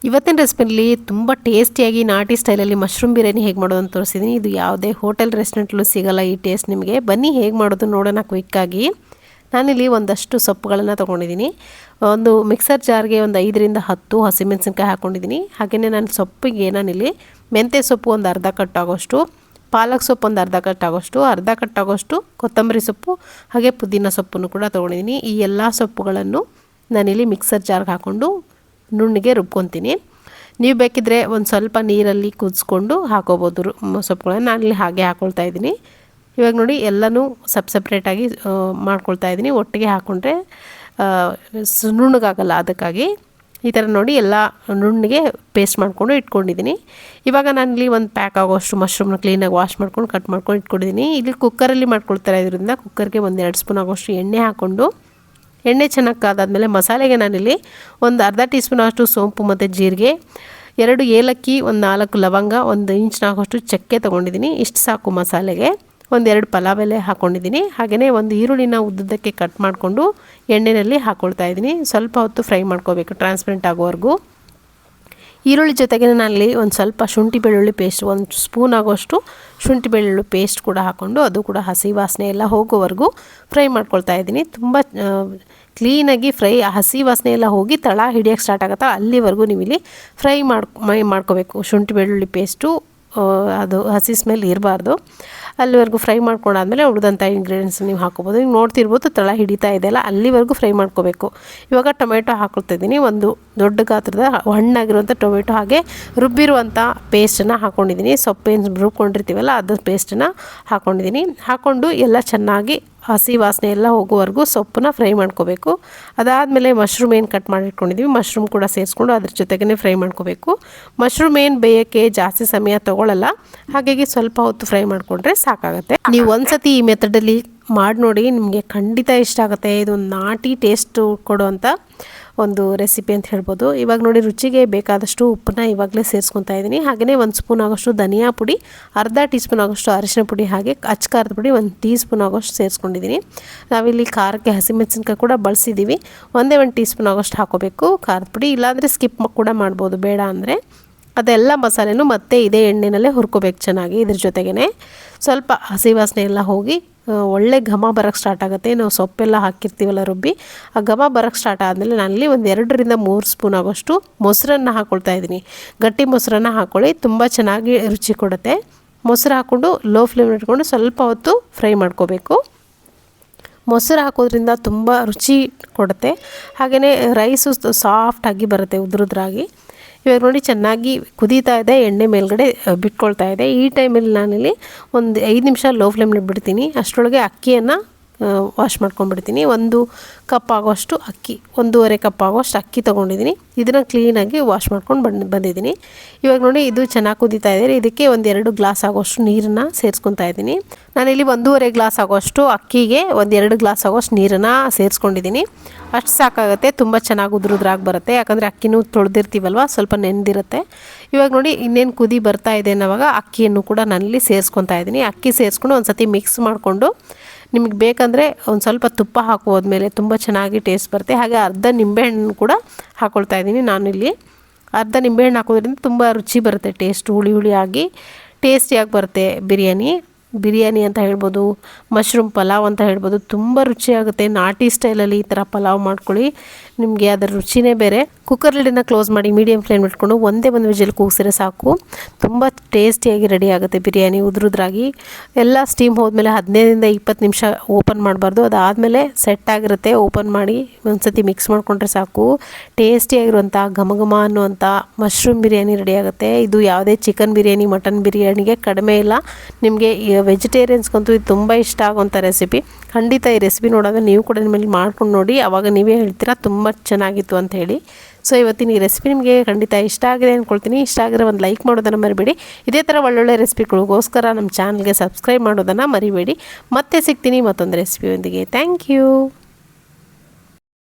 ಇವತ್ತಿನ ರೆಸಿಪಿಯಲ್ಲಿ ತುಂಬ ಟೇಸ್ಟಿಯಾಗಿ ನಾಟಿ ಸ್ಟೈಲಲ್ಲಿ ಮಶ್ರೂಮ್ ಬಿರಿಯಾನಿ ಹೇಗೆ ಮಾಡೋದು ಅಂತ ತೋರಿಸಿದ್ದೀನಿ. ಇದು ಯಾವುದೇ ಹೋಟೆಲ್ ರೆಸ್ಟೋರೆಂಟ್ಲೂ ಸಿಗಲ್ಲ ಈ ಟೇಸ್ಟ್ ನಿಮಗೆ. ಬನ್ನಿ ಹೇಗೆ ಮಾಡೋದು ನೋಡೋಣ ಕ್ವಿಕ್ಕಾಗಿ. ನಾನಿಲ್ಲಿ ಒಂದಷ್ಟು ಸೊಪ್ಪುಗಳನ್ನು ತೊಗೊಂಡಿದ್ದೀನಿ. ಒಂದು ಮಿಕ್ಸರ್ ಜಾರ್ಗೆ ಒಂದು 5ರಿಂದ 10 ಹಸಿಮೆಣಸಿನ್ಕಾಯಿ ಹಾಕ್ಕೊಂಡಿದ್ದೀನಿ. ಹಾಗೆಯೇ ನಾನು ಸೊಪ್ಪಿಗೆ ನಾನಿಲ್ಲಿ ಮೆಂತ್ಯ ಸೊಪ್ಪು ಒಂದು ಅರ್ಧ ಕಟ್ಟಾಗೋಷ್ಟು, ಪಾಲಕ್ ಸೊಪ್ಪು ಒಂದು ಅರ್ಧ ಕಟ್ಟಾಗೋಷ್ಟು, ಕೊತ್ತಂಬರಿ ಸೊಪ್ಪು ಹಾಗೆ ಪುದೀನ ಸೊಪ್ಪನ್ನು ಕೂಡ ತೊಗೊಂಡಿದ್ದೀನಿ. ಈ ಎಲ್ಲ ಸೊಪ್ಪುಗಳನ್ನು ನಾನಿಲ್ಲಿ ಮಿಕ್ಸರ್ ಜಾರ್ಗೆ ಹಾಕ್ಕೊಂಡು ನುಣ್ಣಗೆ ರುಬ್ಕೊತೀನಿ. ನೀವು ಬೇಕಿದ್ದರೆ ಒಂದು ಸ್ವಲ್ಪ ನೀರಲ್ಲಿ ಕುದಿಸ್ಕೊಂಡು ಹಾಕೋಬೋದು ಸೊಪ್ಪುಗಳನ್ನು. ನಾನಿಲ್ಲಿ ಹಾಗೆ ಹಾಕ್ಕೊಳ್ತಾ ಇದ್ದೀನಿ. ಇವಾಗ ನೋಡಿ ಎಲ್ಲನೂ ಸಪ್ರೇಟಾಗಿ ಮಾಡ್ಕೊಳ್ತಾ ಇದ್ದೀನಿ. ಒಟ್ಟಿಗೆ ಹಾಕ್ಕೊಂಡ್ರೆ ನುಣ್ಣಗಾಗಲ್ಲ, ಅದಕ್ಕಾಗಿ ಈ ಥರ ನೋಡಿ ಎಲ್ಲ ನುಣ್ಣಗೆ ಪೇಸ್ಟ್ ಮಾಡಿಕೊಂಡು ಇಟ್ಕೊಂಡಿದ್ದೀನಿ. ಇವಾಗ ನಾನಿಲ್ಲಿ ಒಂದು ಪ್ಯಾಕ್ ಆಗೋಷ್ಟು ಮಶ್ರೂಮ್ನ ಕ್ಲೀನಾಗಿ ವಾಶ್ ಮಾಡ್ಕೊಂಡು ಕಟ್ ಮಾಡ್ಕೊಂಡು ಇಟ್ಕೊಂಡಿದ್ದೀನಿ. ಇಲ್ಲಿ ಕುಕ್ಕರಲ್ಲಿ ಮಾಡ್ಕೊಳ್ತಾ ಇರೋದ್ರಿಂದ ಕುಕ್ಕರ್ಗೆ ಒಂದು 2 ಸ್ಪೂನ್ ಆಗೋಷ್ಟು ಎಣ್ಣೆ ಹಾಕ್ಕೊಂಡು, ಎಣ್ಣೆ ಚೆನ್ನಾಗಿ ಕಾದಾದ್ಮೇಲೆ ಮಸಾಲೆಗೆ ನಾನಿಲ್ಲಿ ಒಂದು ಅರ್ಧ ಟೀ ಸ್ಪೂನ್ ಅಷ್ಟು ಸೋಂಪು ಮತ್ತು ಜೀರಿಗೆ, 2 ಏಲಕ್ಕಿ, ಒಂದು 4 ಲವಂಗ, 1 ಇಂಚ್ನಾಗೋಷ್ಟು ಚಕ್ಕೆ ತೊಗೊಂಡಿದ್ದೀನಿ. ಇಷ್ಟು ಸಾಕು ಮಸಾಲೆಗೆ. 1-2 ಪಲಾವ್ ಎಲೆ ಹಾಕ್ಕೊಂಡಿದ್ದೀನಿ. ಹಾಗೆಯೇ ಒಂದು ಈರುಳ್ಳಿನ ಉದ್ದಕ್ಕೆ ಕಟ್ ಮಾಡಿಕೊಂಡು ಎಣ್ಣೆಯಲ್ಲಿ ಹಾಕ್ಕೊಳ್ತಾ ಇದ್ದೀನಿ. ಸ್ವಲ್ಪ ಹೊತ್ತು ಫ್ರೈ ಮಾಡ್ಕೋಬೇಕು ಟ್ರಾನ್ಸ್ಪರೆಂಟ್ ಆಗೋವರೆಗೂ. ಈರುಳ್ಳಿ ಜೊತೆಗೆ ನಾನಲ್ಲಿ ಒಂದು ಸ್ವಲ್ಪ ಶುಂಠಿ ಬೆಳ್ಳುಳ್ಳಿ ಪೇಸ್ಟ್, 1 ಸ್ಪೂನ್ ಆಗೋಷ್ಟು ಶುಂಠಿ ಬೆಳ್ಳುಳ್ಳಿ ಪೇಸ್ಟ್ ಕೂಡ ಹಾಕ್ಕೊಂಡು ಅದು ಕೂಡ ಹಸಿ ವಾಸನೆ ಎಲ್ಲ ಹೋಗೋವರೆಗೂ ಫ್ರೈ ಮಾಡ್ಕೊಳ್ತಾ ಇದ್ದೀನಿ. ತುಂಬ ಕ್ಲೀನಾಗಿ ಹಸಿ ವಾಸನೆ ಎಲ್ಲ ಹೋಗಿ ತಳ ಹಿಡಿಯೋಕ್ಕೆ ಸ್ಟಾರ್ಟ್ ಆಗುತ್ತಾ ಅಲ್ಲಿವರೆಗೂ ನೀವು ಇಲ್ಲಿ ಫ್ರೈ ಮಾಡ್ಕೋಬೇಕು. ಶುಂಠಿ ಬೆಳ್ಳುಳ್ಳಿ ಪೇಸ್ಟು ಅದು ಹಸಿ ಸ್ಮೆಲ್ ಇರಬಾರ್ದು. ಅಲ್ಲಿವರೆಗೂ ಫ್ರೈ ಮಾಡ್ಕೊಂಡಾದ್ಮೇಲೆ ಉಳಿದಂಥ ಇಂಗ್ರೀಡಿಯೆಂಟ್ಸ್ ನೀವು ಹಾಕೋಬೋದು. ಈಗ ನೋಡ್ತಿರ್ಬೋದು ತಳ ಹಿಡಿತಾ ಇದೆಯಲ್ಲ, ಅಲ್ಲಿವರೆಗೂ ಫ್ರೈ ಮಾಡ್ಕೋಬೇಕು. ಇವಾಗ ಟೊಮೆಟೊ ಹಾಕ್ಕೊಳ್ತಿದ್ದೀನಿ. ಒಂದು ದೊಡ್ಡ ಗಾತ್ರದ ಹಣ್ಣಾಗಿರುವಂಥ ಟೊಮೆಟೊ ಹಾಗೆ ರುಬ್ಬಿರುವಂಥ ಪೇಸ್ಟನ್ನು ಹಾಕ್ಕೊಂಡಿದ್ದೀನಿ. ಸೊಪ್ಪೇನು ರುಬ್ಕೊಂಡಿರ್ತೀವಲ್ಲ ಅದು ಪೇಸ್ಟನ್ನು ಹಾಕ್ಕೊಂಡಿದ್ದೀನಿ. ಹಾಕ್ಕೊಂಡು ಎಲ್ಲ ಚೆನ್ನಾಗಿ ಹಸಿ ವಾಸನೆ ಎಲ್ಲ ಹೋಗುವವರೆಗೂ ಸೊಪ್ಪನ್ನ ಫ್ರೈ ಮಾಡ್ಕೋಬೇಕು. ಅದಾದಮೇಲೆ ಮಶ್ರೂಮ್ ಏನು ಕಟ್ ಮಾಡಿಟ್ಕೊಂಡಿದ್ದೀವಿ, ಮಶ್ರೂಮ್ ಕೂಡ ಸೇರಿಸ್ಕೊಂಡು ಅದ್ರ ಜೊತೆಗೇ ಫ್ರೈ ಮಾಡ್ಕೋಬೇಕು. ಮಶ್ರೂಮ್ ಏನು ಬೇಯೋಕ್ಕೆ ಜಾಸ್ತಿ ಸಮಯ ತೊಗೊಳ್ಳಲ್ಲ, ಹಾಗಾಗಿ ಸ್ವಲ್ಪ ಹೊತ್ತು ಫ್ರೈ ಮಾಡಿಕೊಂಡ್ರೆ ಸಾಕಾಗುತ್ತೆ. ನೀವು ಒಂದ್ಸತಿ ಈ ಮೆಥಡಲ್ಲಿ ಮಾಡಿ ನೋಡಿ, ನಿಮಗೆ ಖಂಡಿತ ಇಷ್ಟ ಆಗುತ್ತೆ. ಇದು ನಾಟಿ ಟೇಸ್ಟು ಕೊಡುವಂಥ ಒಂದು ರೆಸಿಪಿ ಅಂತ ಹೇಳ್ಬೋದು. ಇವಾಗ ನೋಡಿ ರುಚಿಗೆ ಬೇಕಾದಷ್ಟು ಉಪ್ಪನ್ನ ಇವಾಗಲೇ ಸೇರಿಸ್ಕೊತಾ ಇದ್ದೀನಿ. ಹಾಗೆಯೇ 1 ಸ್ಪೂನ್ ಆಗೋಷ್ಟು ಧನಿಯಾ ಪುಡಿ, ಅರ್ಧ ಟೀ ಸ್ಪೂನ್ ಆಗೋಷ್ಟು ಅರಿಶಿನ ಪುಡಿ, ಹಾಗೆ ಅಚ್ಚ ಖಾರದ ಪುಡಿ 1 ಟೀ ಸ್ಪೂನ್ ಆಗೋಷ್ಟು ಸೇರಿಸ್ಕೊಂಡಿದ್ದೀನಿ. ನಾವಿಲ್ಲಿ ಖಾರಕ್ಕೆ ಹಸಿಮೆಣಸಿನ್ಕಾಯಿ ಕೂಡ ಬಳಸಿದ್ದೀವಿ. 1 ಟೀ ಸ್ಪೂನ್ ಆಗೋಷ್ಟು ಹಾಕೋಬೇಕು ಖಾರದ ಪುಡಿ. ಇಲ್ಲಾಂದರೆ ಸ್ಕಿಪ್ ಕೂಡ ಮಾಡ್ಬೋದು, ಬೇಡ ಅಂದರೆ. ಅದೆಲ್ಲ ಮಸಾಲೆನೂ ಮತ್ತೆ ಇದೇ ಎಣ್ಣೆನಲ್ಲೇ ಹುರ್ಕೋಬೇಕು ಚೆನ್ನಾಗಿ. ಇದ್ರ ಜೊತೆಗೇ ಸ್ವಲ್ಪ ಹಸಿ ವಾಸನೆ ಎಲ್ಲ ಹೋಗಿ ಒಳ್ಳೆ ಘಮ ಬರೋಕ್ಕೆ ಸ್ಟಾರ್ಟ್ ಆಗುತ್ತೆ. ನಾವು ಸೊಪ್ಪೆಲ್ಲ ಹಾಕಿರ್ತೀವಲ್ಲ ರುಬ್ಬಿ, ಆ ಘಮ ಬರೋಕ್ಕೆ ಸ್ಟಾರ್ಟ್ ಆದಮೇಲೆ ನಾನಲ್ಲಿ 2ರಿಂದ 3 ಸ್ಪೂನ್ ಆಗೋಷ್ಟು ಮೊಸರನ್ನು ಹಾಕ್ಕೊಳ್ತಾ ಇದ್ದೀನಿ. ಗಟ್ಟಿ ಮೊಸರನ್ನು ಹಾಕ್ಕೊಳ್ಳಿ, ತುಂಬ ಚೆನ್ನಾಗಿ ರುಚಿ ಕೊಡುತ್ತೆ. ಮೊಸರು ಹಾಕ್ಕೊಂಡು ಲೋ ಫ್ಲೇಮ್ ಇಟ್ಕೊಂಡು ಸ್ವಲ್ಪ ಹೊತ್ತು ಫ್ರೈ ಮಾಡ್ಕೋಬೇಕು. ಮೊಸರು ಹಾಕೋದ್ರಿಂದ ತುಂಬ ರುಚಿ ಕೊಡುತ್ತೆ. ಹಾಗೆಯೇ ರೈಸು ಸಾಫ್ಟಾಗಿ ಬರುತ್ತೆ, ಉದುರುದ್ರಾಗಿ. ಇವಾಗ ನೋಡಿ ಚೆನ್ನಾಗಿ ಕುದೀತಾ ಇದೆ, ಎಣ್ಣೆ ಮೇಲ್ಗಡೆ ಬಿಟ್ಕೊಳ್ತಾ ಇದೆ. ಈ ಟೈಮಲ್ಲಿ ನಾನಿಲ್ಲಿ ಒಂದು 5 ನಿಮಿಷ ಲೋ ಫ್ಲೇಮ್ನಲ್ಲಿ ಬಿಡ್ತೀನಿ. ಅಷ್ಟರೊಳಗೆ ಅಕ್ಕಿಯನ್ನು ವಾಶ್ ಮಾಡ್ಕೊಂಡ್ಬಿಡ್ತೀನಿ. 1 ಕಪ್ ಆಗೋಷ್ಟು ಅಕ್ಕಿ, 1.5 ಕಪ್ ಆಗೋಷ್ಟು ಅಕ್ಕಿ ತೊಗೊಂಡಿದ್ದೀನಿ. ಇದನ್ನು ಕ್ಲೀನಾಗಿ ವಾಶ್ ಮಾಡ್ಕೊಂಡು ಬಂದಿದ್ದೀನಿ. ಇವಾಗ ನೋಡಿ ಇದು ಚೆನ್ನಾಗಿ ಕುದೀತಾ ಇದೆ. ಇದಕ್ಕೆ 1-2 ಗ್ಲಾಸ್ ಆಗೋಷ್ಟು ನೀರನ್ನು ಸೇರಿಸ್ಕೊತಾ ಇದ್ದೀನಿ. ನಾನಿಲ್ಲಿ 1.5 ಗ್ಲಾಸ್ ಆಗೋಷ್ಟು ಅಕ್ಕಿಗೆ 1-2 ಗ್ಲಾಸ್ ಆಗೋಷ್ಟು ನೀರನ್ನು ಸೇರಿಸ್ಕೊಂಡಿದ್ದೀನಿ. ಅಷ್ಟು ಸಾಕಾಗುತ್ತೆ. ತುಂಬ ಚೆನ್ನಾಗಿ ಉದುರುದ್ರಾಗಿ ಬರುತ್ತೆ, ಯಾಕಂದರೆ ಅಕ್ಕಿನೂ ತೊಳೆದಿರ್ತೀವಲ್ವ, ಸ್ವಲ್ಪ ನೆನೆದಿರುತ್ತೆ. ಇವಾಗ ನೋಡಿ ಇನ್ನೇನು ಕುದಿ ಬರ್ತಾ ಇದೆ ಅನ್ನೋವಾಗ ಅಕ್ಕಿಯನ್ನು ಕೂಡ ನಾನಿಲ್ಲಿ ಸೇರಿಸ್ಕೊತಾ ಇದ್ದೀನಿ. ಅಕ್ಕಿ ಸೇರಿಸ್ಕೊಂಡು ಒಂದು ಸತಿ ಮಿಕ್ಸ್ ಮಾಡಿಕೊಂಡು, ನಿಮಗೆ ಬೇಕಂದರೆ ಒಂದು ಸ್ವಲ್ಪ ತುಪ್ಪ ಹಾಕೋದ್ಮೇಲೆ ತುಂಬ ಚೆನ್ನಾಗಿ ಟೇಸ್ಟ್ ಬರುತ್ತೆ. ಹಾಗೆ ಅರ್ಧ ನಿಂಬೆಹಣ್ಣು ಕೂಡ ಹಾಕ್ಕೊಳ್ತಾ ಇದ್ದೀನಿ. ನಾನಿಲ್ಲಿ ಅರ್ಧ ನಿಂಬೆಹಣ್ಣು ಹಾಕೋದ್ರಿಂದ ತುಂಬ ರುಚಿ ಬರುತ್ತೆ, ಟೇಸ್ಟ್ ಹುಳಿಯಾಗಿ ಟೇಸ್ಟಿಯಾಗಿ ಬರುತ್ತೆ. ಬಿರಿಯಾನಿ ಅಂತ ಹೇಳ್ಬೋದು, ಮಶ್ರೂಮ್ ಪಲಾವ್ ಅಂತ ಹೇಳ್ಬೋದು. ತುಂಬ ರುಚಿಯಾಗುತ್ತೆ. ನಾಟಿ ಸ್ಟೈಲಲ್ಲಿ ಈ ಥರ ಪಲಾವ್ ಮಾಡ್ಕೊಳ್ಳಿ, ನಿಮಗೆ ಅದರ ರುಚಿನೇ ಬೇರೆ. ಕುಕ್ಕರ್ ಲಿಡನ್ನ ಕ್ಲೋಸ್ ಮಾಡಿ ಮೀಡಿಯಮ್ ಫ್ಲೇಮ್ ಇಟ್ಕೊಂಡು ಒಂದೇ ಒಂದು ವಿಜಿಲ್ ಕೂಗಿಸಿದ್ರೆ ಸಾಕು. ತುಂಬ ಟೇಸ್ಟಿಯಾಗಿ ರೆಡಿ ಆಗುತ್ತೆ ಬಿರಿಯಾನಿ, ಉದುರುದ್ರಾಗಿ. ಎಲ್ಲ ಸ್ಟೀಮ್ ಹೋದ್ಮೇಲೆ 15ರಿಂದ 20 ನಿಮಿಷ ಓಪನ್ ಮಾಡಬಾರ್ದು. ಅದಾದಮೇಲೆ ಸೆಟ್ ಆಗಿರುತ್ತೆ. ಓಪನ್ ಮಾಡಿ ಒಂದ್ಸತಿ ಮಿಕ್ಸ್ ಮಾಡಿಕೊಂಡ್ರೆ ಸಾಕು. ಟೇಸ್ಟಿಯಾಗಿರುವಂಥ ಘಮ ಅನ್ನುವಂಥ ಮಶ್ರೂಮ್ ಬಿರಿಯಾನಿ ರೆಡಿ ಆಗುತ್ತೆ. ಇದು ಯಾವುದೇ ಚಿಕನ್ ಬಿರಿಯಾನಿ, ಮಟನ್ ಬಿರಿಯಾನಿಗೆ ಕಡಿಮೆ ಇಲ್ಲ. ನಿಮಗೆ ವೆಜಿಟೇರಿಯನ್ಸ್ಗಂತೂ ಇದು ತುಂಬ ಇಷ್ಟ ಆಗುವಂಥ ರೆಸಿಪಿ. ಖಂಡಿತ ಈ ರೆಸಿಪಿ ನೋಡೋದ್ರೆ ನೀವು ಕೂಡ ನಿಮ್ಮಲ್ಲಿ ಮಾಡ್ಕೊಂಡು ನೋಡಿ, ಆವಾಗ ನೀವೇ ಹೇಳ್ತೀರಾ ತುಂಬ ಚೆನ್ನಾಗಿತ್ತು ಅಂತ ಹೇಳಿ. ಸೊ ಇವತ್ತಿನ ಈ ರೆಸಿಪಿ ನಿಮಗೆ ಖಂಡಿತ ಇಷ್ಟ ಆಗಿದೆ ಅಂದ್ಕೊಳ್ತೀನಿ. ಇಷ್ಟ ಆಗಿರೋ ಒಂದು ಲೈಕ್ ಮಾಡೋದನ್ನು ಮರಿಬೇಡಿ. ಇದೇ ಥರ ಒಳ್ಳೊಳ್ಳೆ ರೆಸಿಪಿಗಳಿಗೋಸ್ಕರ ನಮ್ಮ ಚಾನಲ್ಗೆ ಸಬ್ಸ್ಕ್ರೈಬ್ ಮಾಡೋದನ್ನು ಮರಿಬೇಡಿ. ಮತ್ತೆ ಸಿಗ್ತೀನಿ ಮತ್ತೊಂದು ರೆಸಿಪಿಯೊಂದಿಗೆ. Thank you.